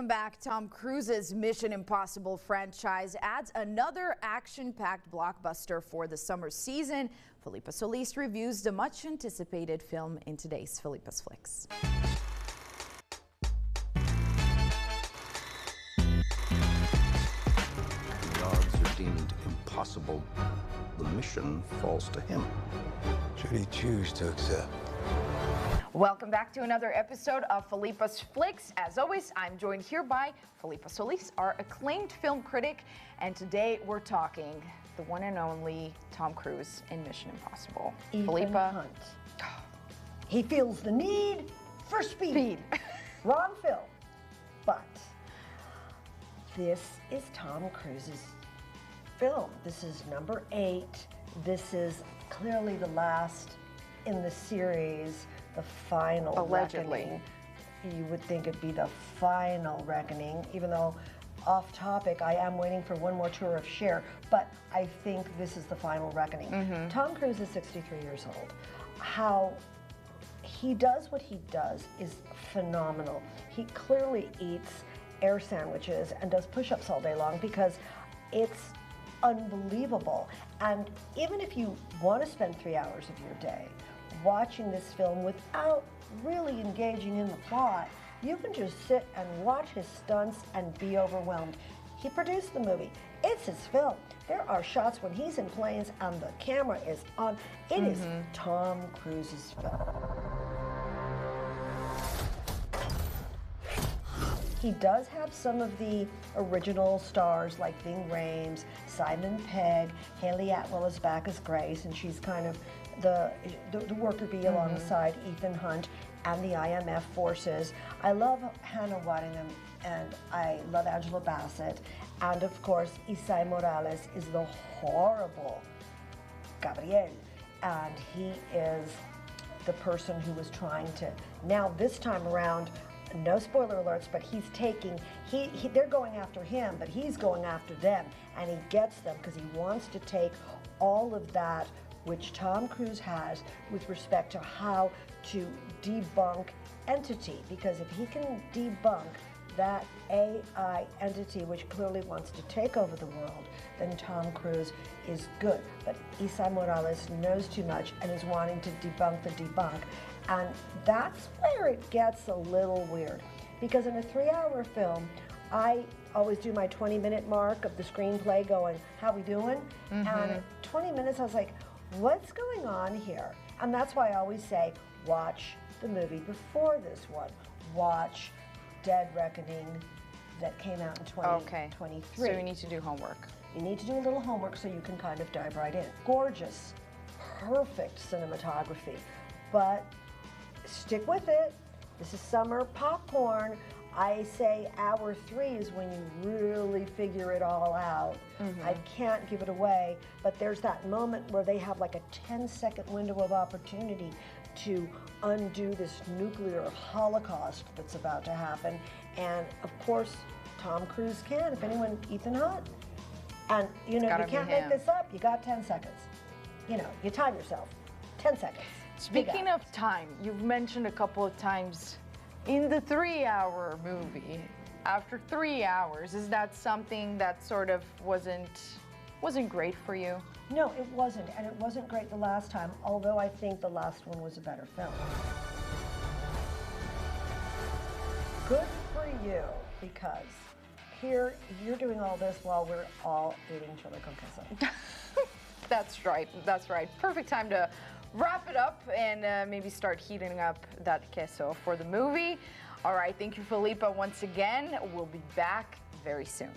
Welcome back. Tom Cruise's Mission Impossible franchise adds another action-packed blockbuster for the summer season. Felipa Solis reviews the much-anticipated film in today's Felipa's Flix. The odds are deemed impossible. The mission falls to him. Should he choose to accept? Welcome back to another episode of Felipa's Flix. As always, I'm joined here by Felipa Solis, our acclaimed film critic, and today we're talking the one and only Tom Cruise in Mission Impossible. Ethan Hunt. He feels the need for speed. Wrong film. But this is Tom Cruise's film. This is number 8. This is clearly the last in the series, the final reckoning. You would think it'd be the final reckoning, even though off topic, I am waiting for one more tour of Cher, but I think this is the final reckoning. Tom Cruise is 63 years old. How he does what he does is phenomenal. He clearly eats air sandwiches and does push-ups all day long because it's unbelievable. And even if you want to spend 3 hours of your day watching this film without really engaging in the plot, you can just sit and watch his stunts and be overwhelmed. He produced the movie. It's his film. There are shots when he's in planes and the camera is on. It is Tom Cruise's film. He does have some of the original stars like Ving Rhames, Simon Pegg, Haley Atwell is back as Grace, and she's kind of the worker bee alongside Ethan Hunt and the IMF forces. I love Hannah Waddingham and I love Angela Bassett. And of course, Isai Morales is the horrible Gabriel. And he is the person who was trying to, now this time around, no spoiler alerts, but he's taking, they're going after him, but he's going after them. And he gets them because he wants to take all of that which Tom Cruise has with respect to how to debunk entity, because if he can debunk that AI entity which clearly wants to take over the world, then Tom Cruise is good. But Isai Morales knows too much and is wanting to debunk the debunk. And that's where it gets a little weird, because in a 3-hour film, I always do my 20-minute mark of the screenplay going, how we doing? And at 20 minutes, I was like, what's going on here? And that's why I always say, watch the movie before this one. Watch Dead Reckoning that came out in 2023. So you need to do homework. You need to do a little homework so you can kind of dive right in. Gorgeous, perfect cinematography, but stick with it. This is summer popcorn. I say hour 3 is when you really figure it all out. I can't give it away, but there's that moment where they have like a 10-second window of opportunity to undo this nuclear holocaust that's about to happen. And of course, Tom Cruise can, if anyone, Ethan Hunt. And you know, you can't make this up, you got 10 seconds. You know, you time yourself, 10 seconds. Speaking of time, you've mentioned a couple of times in the 3-hour movie, after 3 hours, is that something that sort of wasn't great for you? No, it wasn't, and it wasn't great the last time, although I think the last one was a better film. Good for you, because here you're doing all this while we're all eating chili con queso. That's right, that's right. Perfect time to wrap it up and maybe start heating up that queso for the movie. All right, thank you, Felipa, once again. We'll be back very soon.